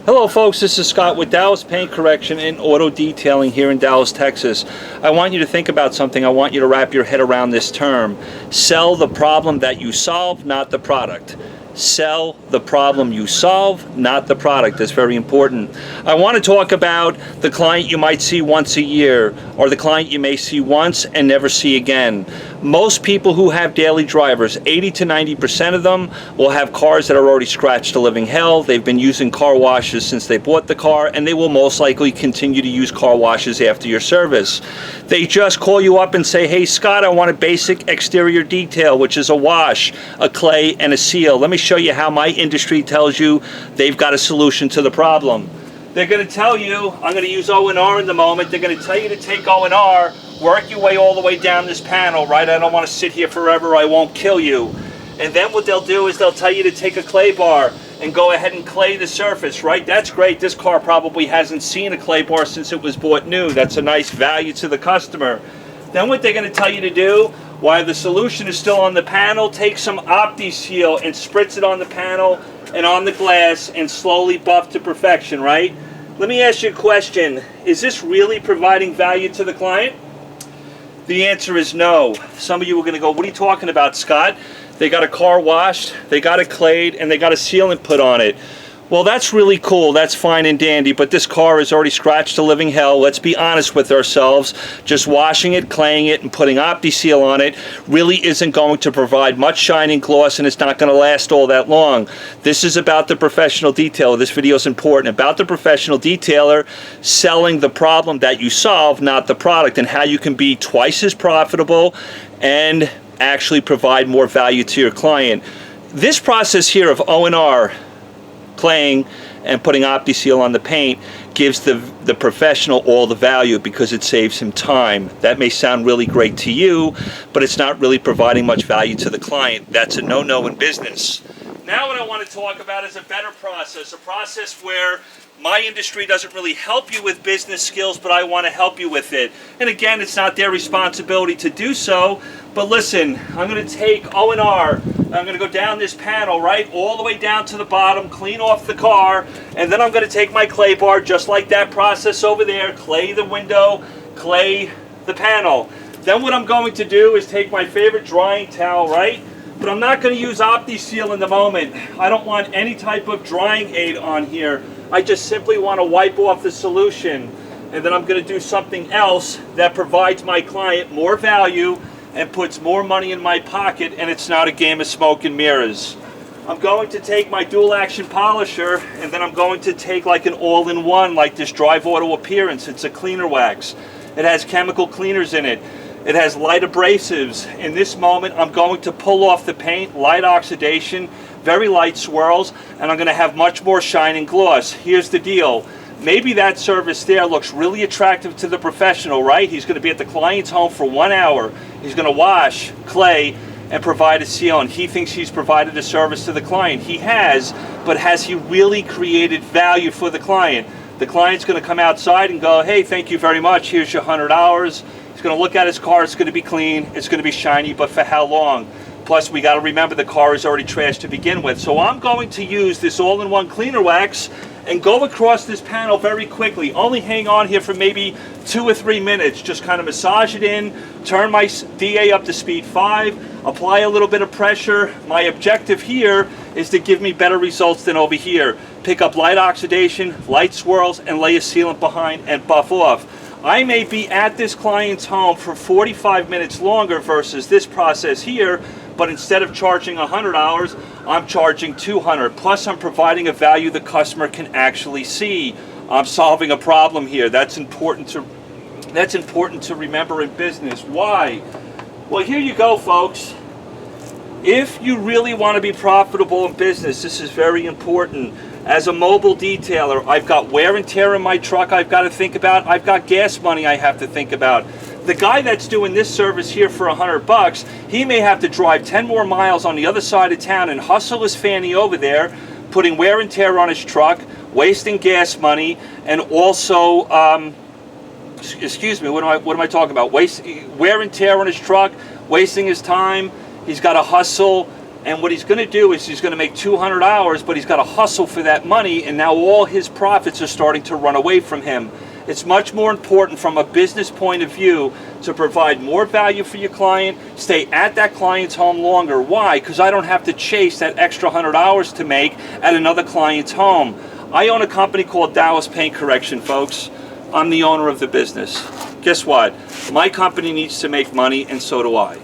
Hello folks, this is Scott with Dallas Paint Correction and Auto Detailing here in Dallas, Texas. I want you to think about something. I want you to wrap your head around this term. Sell the problem that you solve, not the product. Sell the problem you solve, not the product. That's very important. I want to talk about the client you might see once a year, or the client you may see once and never see again. Most people who have daily drivers, 80 to 90% of them, will have cars that are already scratched to living hell. They've been using car washes since they bought the car, and they will most likely continue to use car washes after your service. They just call you up and say, hey Scott, I want a basic exterior detail, which is a wash, a clay, and a seal. Let me show you how my industry tells you they've got a solution to the problem. They're going to tell you, I'm going to use O&R in the moment, they're going to tell you to take O&R, work your way all the way down this panel, right? I don't want to sit here forever, I won't kill you. And then what they'll do is they'll tell you to take a clay bar and go ahead and clay the surface, right? That's great. This car probably hasn't seen a clay bar since it was bought new. That's a nice value to the customer. Then what they're going to tell you to do, while the solution is still on the panel, take some Opti-Seal and spritz it on the panel and on the glass and slowly buff to perfection, right? Let me ask you a question. Is this really providing value to the client? The answer is no. Some of you are going to go, what are you talking about, Scott? They got a car washed, they got it clayed, and they got a sealant put on it. Well, that's really cool, that's fine and dandy, but this car is already scratched to living hell. Let's be honest with ourselves. Just washing it, claying it, and putting Opti-Seal on it really isn't going to provide much shining gloss, and it's not going to last all that long. This is about the professional detailer. This video is important. About the professional detailer selling the problem that you solve, not the product, and how you can be twice as profitable and actually provide more value to your client. This process here of O&R, claying and putting Opti-Seal on the paint, gives the professional all the value because it saves him time. That may sound really great to you, but it's not really providing much value to the client. That's a no-no in business. Now what I want to talk about is a better process, a process where my industry doesn't really help you with business skills, but I want to help you with it. And again, it's not their responsibility to do so, but listen, I'm going to take O&R, I'm going to go down this panel, right, all the way down to the bottom, clean off the car, and then I'm going to take my clay bar, just like that process over there, clay the window, clay the panel. Then what I'm going to do is take my favorite drying towel, right, but I'm not going to use Opti-Seal in the moment. I don't want any type of drying aid on here. I just simply want to wipe off the solution, and then I'm going to do something else that provides my client more value and puts more money in my pocket, and it's not a game of smoke and mirrors. I'm going to take my dual action polisher, and then I'm going to take like an all-in-one, like this Drive Auto Appearance. It's a cleaner wax. It has chemical cleaners in it. It has light abrasives. In this moment, I'm going to pull off the paint, light oxidation, very light swirls, and I'm going to have much more shine and gloss. Here's the deal. Maybe that service there looks really attractive to the professional, right? He's going to be at the client's home for 1 hour. He's going to wash, clay, and provide a seal, and he thinks he's provided a service to the client. He has, but has he really created value for the client? The client's going to come outside and go, hey, thank you very much, here's your $100. He's going to look at his car, it's going to be clean, it's going to be shiny, but for how long? Plus, we got to remember the car is already trashed to begin with. So I'm going to use this all-in-one cleaner wax and go across this panel very quickly. Only hang on here for maybe 2 or 3 minutes. Just kind of massage it in, turn my DA up to speed 5, apply a little bit of pressure. My objective here is to give me better results than over here. Pick up light oxidation, light swirls, and lay a sealant behind and buff off. I may be at this client's home for 45 minutes longer versus this process here, but instead of charging $100, I'm charging $200. Plus, I'm providing a value the customer can actually see. I'm solving a problem here. That's important to remember in business. Why? Well, here you go, folks. If you really want to be profitable in business, this is very important. As a mobile detailer, I've got wear and tear in my truck I've got to think about. I've got gas money I have to think about. The guy that's doing this service here for $100, he may have to drive 10 more miles on the other side of town and hustle his fanny over there, putting wear and tear on his truck, wasting gas money, and also, excuse me, what am I talking about? Wear and tear on his truck, wasting his time. He's got to hustle And what he's going to do is he's going to make $200, but he's got to hustle for that money, and now all his profits are starting to run away from him. It's much more important from a business point of view to provide more value for your client, stay at that client's home longer. Why? Because I don't have to chase that extra $100 to make at another client's home. I own a company called Dallas Paint Correction, folks. I'm the owner of the business. Guess what? My company needs to make money, and so do I.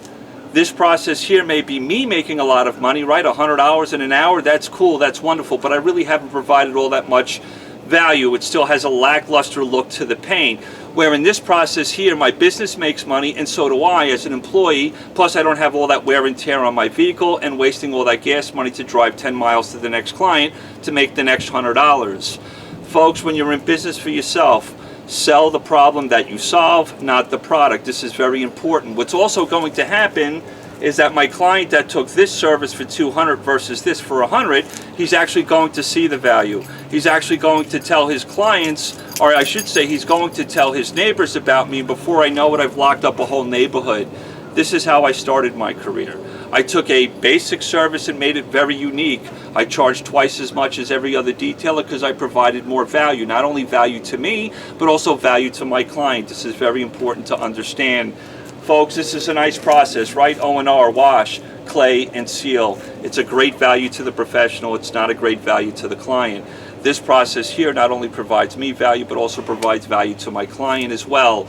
This process here may be me making a lot of money, right? $100 in an hour, that's cool, that's wonderful, but I really haven't provided all that much value. It still has a lackluster look to the paint. Where in this process here, my business makes money, and so do I as an employee, plus I don't have all that wear and tear on my vehicle and wasting all that gas money to drive 10 miles to the next client to make the next $100. Folks, when you're in business for yourself, sell the problem that you solve, not the product. This is very important. What's also going to happen is that my client that took this service for $200 versus this for $100, he's actually going to see the value. He's actually going to tell his clients, or I should say he's going to tell his neighbors about me. Before I know it, I've locked up a whole neighborhood. This is how I started my career. I took a basic service and made it very unique. I charged twice as much as every other detailer because I provided more value. Not only value to me, but also value to my client. This is very important to understand. Folks, this is a nice process, right? O&R, wash, clay, and seal. It's a great value to the professional. It's not a great value to the client. This process here not only provides me value, but also provides value to my client as well.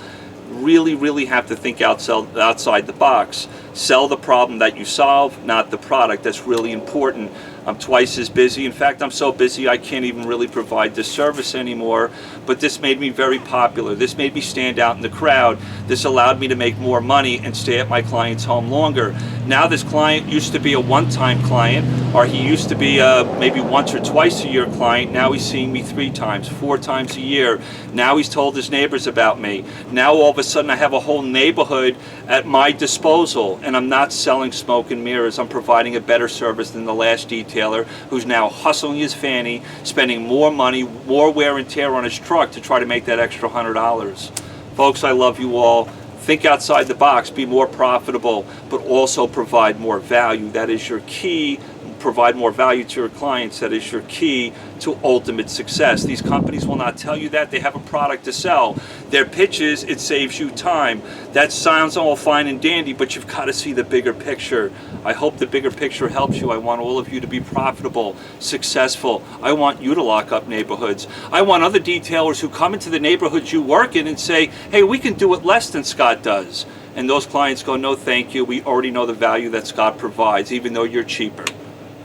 Really have to think outside the box. Sell the problem that you solve, not the product. That's really important. I'm twice as busy. In fact, I'm so busy I can't even really provide this service anymore. But this made me very popular. This made me stand out in the crowd. This allowed me to make more money and stay at my client's home longer. Now this client used to be a one-time client, or he used to be maybe once or twice a year client. Now he's seeing me 3 times, 4 times a year. Now he's told his neighbors about me. Now all of a sudden I have a whole neighborhood at my disposal, and I'm not selling smoke and mirrors. I'm providing a better service than the last detailer who's now hustling his fanny, spending more money, more wear and tear on his truck to try to make that extra $100. Folks, I love you all. Think outside the box, be more profitable, but also provide more value. That is your key. Provide more value to your clients. That is your key to ultimate success. These companies will not tell you that. They have a product to sell. Their pitch is, it saves you time. That sounds all fine and dandy, but you've got to see the bigger picture. I hope the bigger picture helps you. I want all of you to be profitable, successful. I want you to lock up neighborhoods. I want other detailers who come into the neighborhoods you work in and say, hey, we can do it less than Scott does. And those clients go, no, thank you. We already know the value that Scott provides, even though you're cheaper.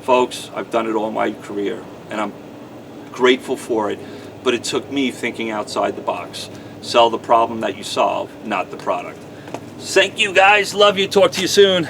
Folks, I've done it all my career, and I'm grateful for it, but it took me thinking outside the box. Sell the problem that you solve, not the product. Thank you, guys. Love you. Talk to you soon.